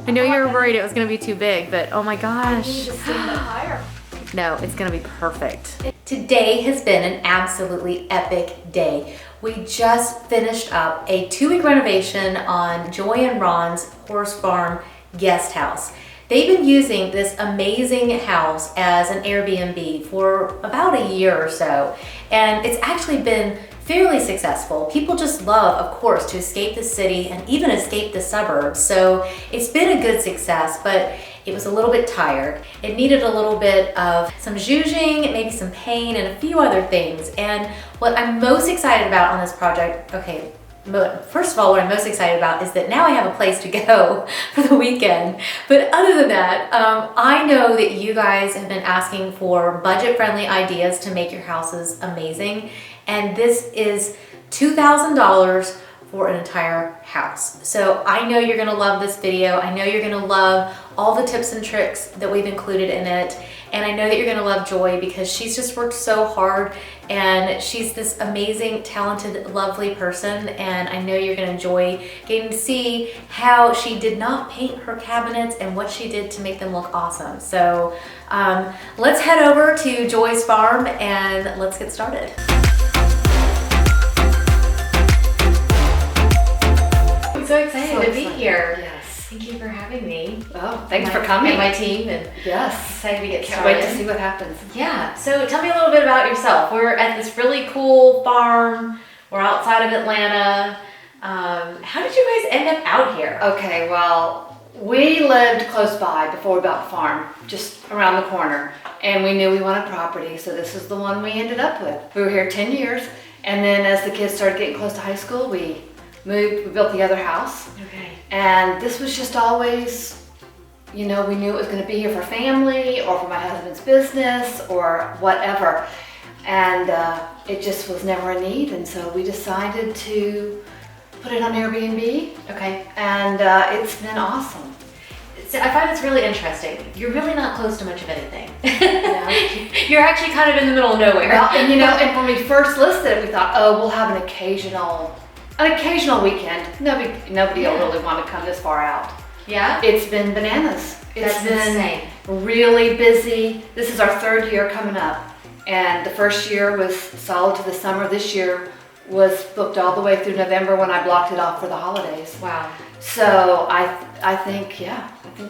I know you were worried it was gonna be too big, but oh my gosh. I need to stand up higher. No, it's gonna be perfect. Today has been an absolutely epic day. We just finished up a 2-week renovation on Joy and Ron's horse farm guest house. They've been using this amazing house as an Airbnb for about a year or so, and it's actually been fairly successful. People just love, of course, to escape the city and even escape the suburbs. So it's been a good success, but it was a little bit tired. It needed a little bit of some zhuzhing, maybe some paint, and a few other things. And what I'm most excited about on this project, okay, first of all, what I'm most excited about is that now I have a place to go for the weekend. But other than that, I know that you guys have been asking for budget-friendly ideas to make your houses amazing. And this is $2,000 for an entire house. So I know you're gonna love this video. I know you're gonna love all the tips and tricks that we've included in it. And I know that you're gonna love Joy because she's just worked so hard and she's this amazing, talented, lovely person. And I know you're gonna enjoy getting to see how she did not paint her cabinets and what she did to make them look awesome. So let's head over to Joy's farm and let's get started. I'm so excited to be here. Yes. Thank you for having me. Oh, thanks for coming. And my team, and Yes. excited to get Can't started. wait to see what happens. Yeah, so tell me a little bit about yourself. We're at this really cool farm. We're outside of Atlanta. How did you guys end up out here? Okay, well, we lived close by before we bought the farm, just around the corner. And we knew we wanted property, so this is the one we ended up with. We were here 10 years, and then as the kids started getting close to high school, we moved, we built the other house. Okay. And this was just always, you know, we knew it was going to be here for family or for my husband's business or whatever. And it just was never a need. And so we decided to put it on Airbnb. Okay. And it's been awesome. So I find this really interesting. You're really not close to much of anything. You're actually kind of in the middle of nowhere. Well, and you know, and when we first listed it, we thought, oh, we'll have an occasional weekend. Nobody will really want to come this far out. Yeah? It's been bananas. It's That's been insane. really busy. This is our 3rd year coming up. And the first year was solid to the summer. This year was booked all the way through November when I blocked it off for the holidays. Wow. So I think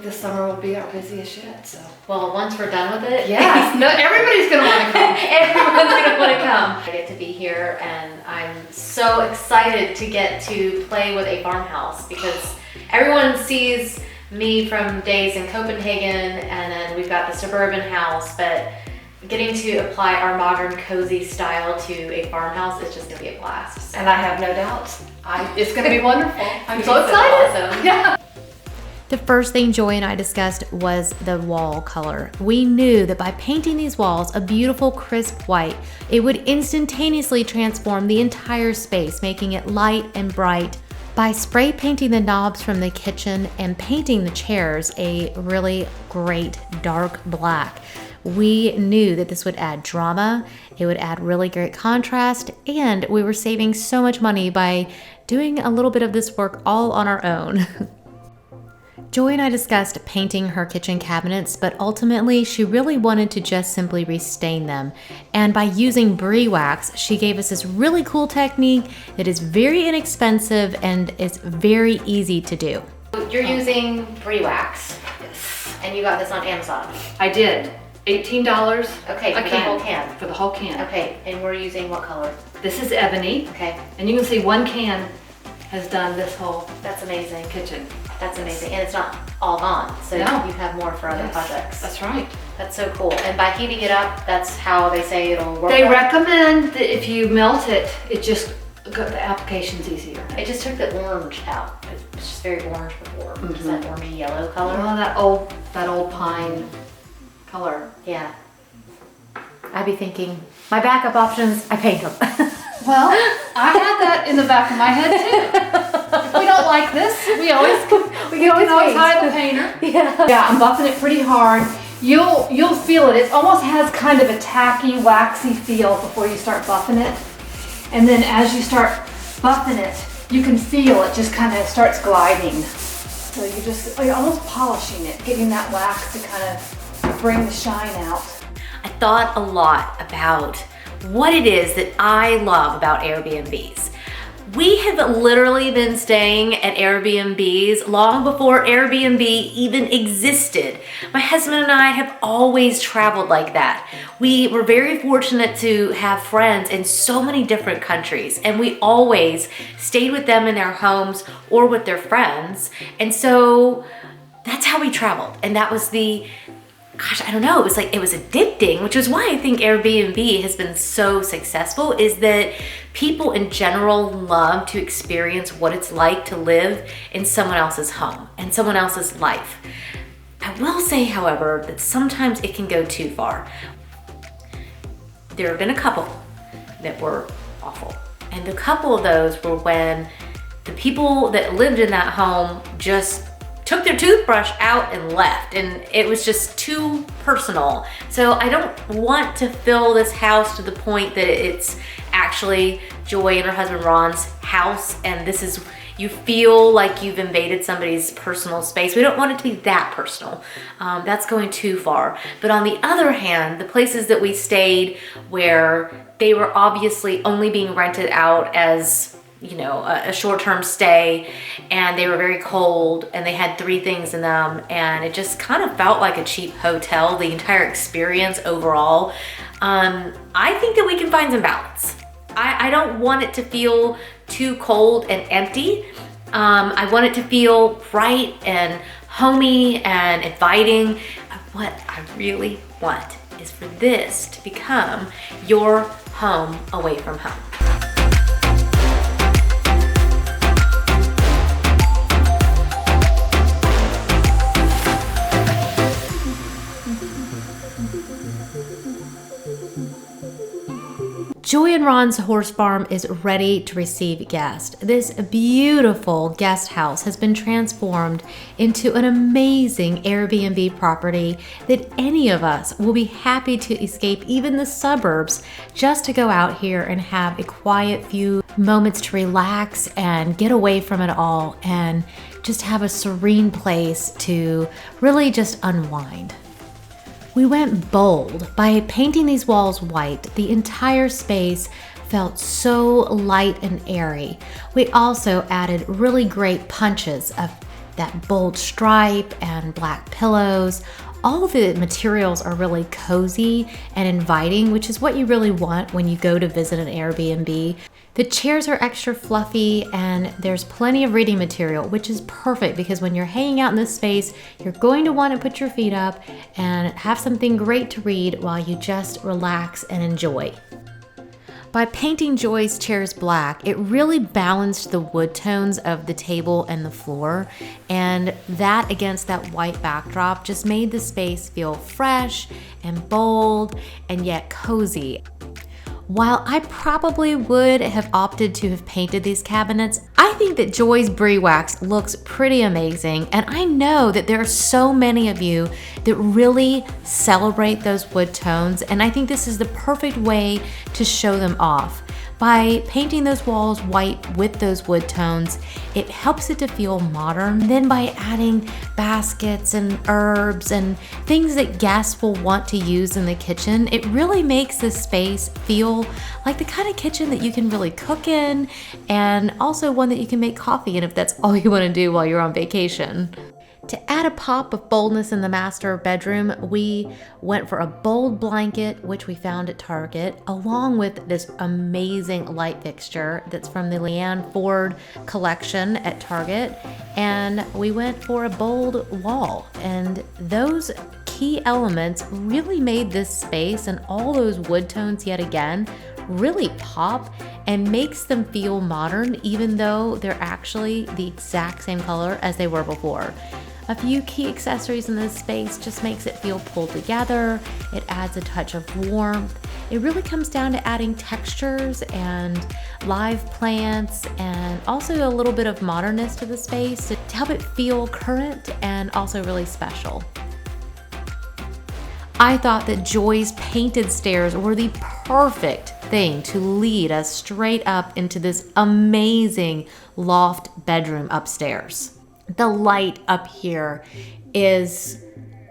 this summer will be our busiest yet. So. Well, once we're done with it. Yes. No, everybody's going to want to come. Everyone's going to want to come. I get to be here and I'm so excited to get to play with a farmhouse because everyone sees me from days in Copenhagen and then we've got the suburban house, but getting to apply our modern cozy style to a farmhouse is just going to be a blast. And I have no doubts. It's going to be wonderful. I'm so It's excited. awesome. Yeah. The first thing Joy and I discussed was the wall color. We knew that by painting these walls a beautiful crisp white, it would instantaneously transform the entire space, making it light and bright. By spray painting the knobs from the kitchen and painting the chairs a really great dark black, we knew that this would add drama, it would add really great contrast, and we were saving so much money by doing a little bit of this work all on our own. Joy and I discussed painting her kitchen cabinets, but ultimately she really wanted to just simply restain them. And by using brie wax, she gave us this really cool technique that is very inexpensive and it's very easy to do. You're using brie wax. Yes. And you got this on Amazon. I did. $18. Okay, for the whole can. For the whole can. Okay, and we're using what color? This is ebony. Okay, And you can see one can has done this whole that's amazing. kitchen. That's amazing. And it's not all gone, so No. you have more for other projects. That's right. That's so cool. And by heating it up, that's how they say it'll work. They out? recommend that if you melt it, the application's easier. It just took the orange out. It's just very orange before. It's that orangey yellow color. Oh, that old pine color. Yeah. I'd be thinking, my backup options, I paint them. Well, I had that in the back of my head too. If we don't like this, we can always paint. hire the painter. Yeah. Yeah, I'm buffing it pretty hard. You'll feel it. It almost has kind of a tacky, waxy feel before you start buffing it. And then as you start buffing it, you can feel it just kind of starts gliding. So you're almost polishing it, getting that wax to kind of bring the shine out. I thought a lot about what it is that I love about Airbnbs. We have literally been staying at Airbnbs long before Airbnb even existed. My husband and I have always traveled like that. We were very fortunate to have friends in so many different countries, and we always stayed with them in their homes or with their friends. And so that's how we traveled. And that was I don't know, it was addicting, which is why I think Airbnb has been so successful, is that people in general love to experience what it's like to live in someone else's home and someone else's life. I will say, however, that sometimes it can go too far. There have been a couple that were awful. And a couple of those were when the people that lived in that home just took their toothbrush out and left, and it was just too personal. So I don't want to fill this house to the point that it's actually Joy and her husband Ron's house, and you feel like you've invaded somebody's personal space. We don't want it to be that personal. That's going too far. But on the other hand, the places that we stayed where they were obviously only being rented out as a short-term stay, and they were very cold, and they had 3 things in them, and it just kind of felt like a cheap hotel, the entire experience overall. I think that we can find some balance. I don't want it to feel too cold and empty. I want it to feel bright and homey and inviting. What I really want is for this to become your home away from home. Joy and Ron's horse farm is ready to receive guests. This beautiful guest house has been transformed into an amazing Airbnb property that any of us will be happy to escape even the suburbs just to go out here and have a quiet few moments to relax and get away from it all and just have a serene place to really just unwind. We went bold by painting these walls white. The entire space felt so light and airy. We also added really great punches of that bold stripe and black pillows. All of the materials are really cozy and inviting, which is what you really want when you go to visit an Airbnb. The chairs are extra fluffy, and there's plenty of reading material, which is perfect because when you're hanging out in this space, you're going to want to put your feet up and have something great to read while you just relax and enjoy. By painting Joy's chairs black, it really balanced the wood tones of the table and the floor, and that against that white backdrop just made the space feel fresh and bold and yet cozy. While I probably would have opted to have painted these cabinets, I think that Joy's Brie Wax looks pretty amazing, and I know that there are so many of you that really celebrate those wood tones, and I think this is the perfect way to show them off. By painting those walls white with those wood tones, it helps it to feel modern. Then by adding baskets and herbs and things that guests will want to use in the kitchen, it really makes this space feel like the kind of kitchen that you can really cook in, and also one that you can make coffee in if that's all you want to do while you're on vacation. To add a pop of boldness in the master bedroom, we went for a bold blanket, which we found at Target, along with this amazing light fixture that's from the Leanne Ford collection at Target. And we went for a bold wall. And those key elements really made this space and all those wood tones yet again really pop and makes them feel modern, even though they're actually the exact same color as they were before. A few key accessories in this space just makes it feel pulled together. It adds a touch of warmth. It really comes down to adding textures and live plants and also a little bit of modernness to the space to help it feel current and also really special. I thought that Joy's painted stairs were the perfect thing to lead us straight up into this amazing loft bedroom upstairs. The light up here is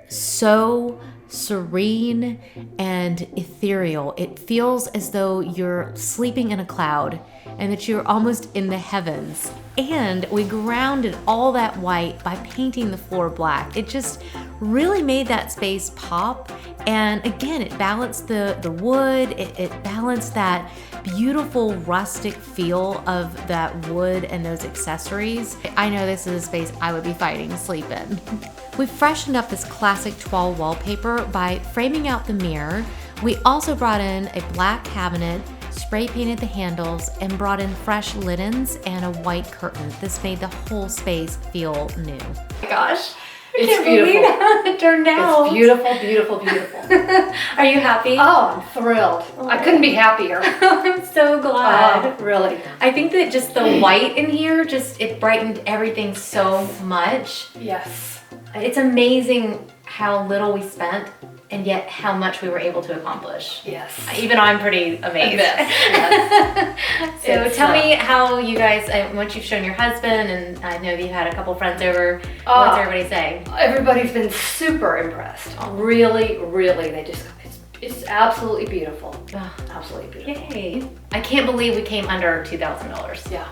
so serene and ethereal. It feels as though you're sleeping in a cloud and that you're almost in the heavens. And we grounded all that white by painting the floor black. It just really made that space pop. And again, it balanced the wood. It balanced that beautiful rustic feel of that wood and those accessories. I know this is a space I would be fighting to sleep in. We freshened up this classic toile wallpaper by framing out the mirror. We also brought in a black cabinet, spray painted the handles, and brought in fresh linens and a white curtain. This made the whole space feel new. Oh my gosh. It's beautiful. How it turned out. It's beautiful, beautiful, beautiful. Are you happy? Oh, I'm thrilled. I couldn't be happier. I'm so glad. Really. I think that just the white in here, it brightened everything so much. Yes. It's amazing how little we spent and yet how much we were able to accomplish. Yes. Even I'm pretty amazed. Yes. So tell me how you guys, once you've shown your husband, and I know that you had a couple friends over, what's everybody saying? Everybody's been super impressed. Really, really. It's absolutely beautiful. Absolutely beautiful. Yay. I can't believe we came under $2,000. Yeah.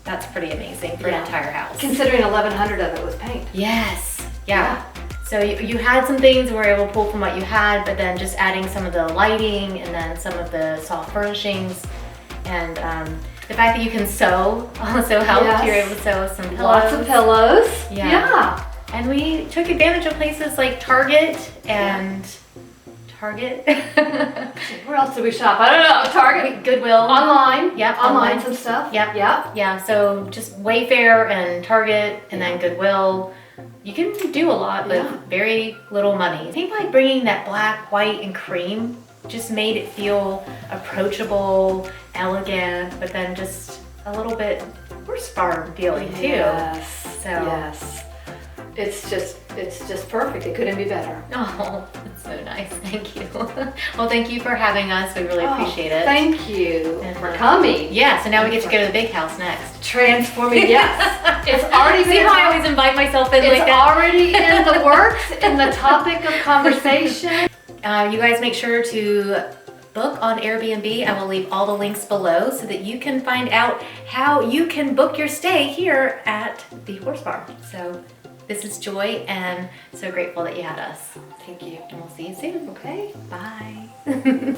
That's pretty amazing for an entire house. Considering 1,100 of it was paint. Yes. Yeah. So you had some things we were able to pull from what you had, but then just adding some of the lighting and then some of the soft furnishings, and the fact that you can sew also helped. Yes. You were able to sew some pillows. Lots of pillows. Yeah. And we took advantage of places like Target and Target. Where else did we shop? I don't know. Target. Goodwill. Online. Yep. Online some stuff. Yep. Yep. Yeah. So just Wayfair and Target and then Goodwill. You can do a lot with very little money. I think like bringing that black, white, and cream just made it feel approachable, elegant, but then just a little bit horse farm feeling too. Yes. So yes. It's just perfect. It couldn't be better. Oh, that's so nice. Thank you. Well, thank you for having us. We really appreciate it. Thank you And for coming. Yeah, so now we get to go to the big house next. Transforming, yes. It's already See been. how I always invite myself in It's like that? already in the works, in the topic of conversation. You guys make sure to book on Airbnb. I will leave all the links below so that you can find out how you can book your stay here at the horse farm. So this is Joy, and so grateful that you had us. Thank you. And we'll see you soon. Okay. Bye.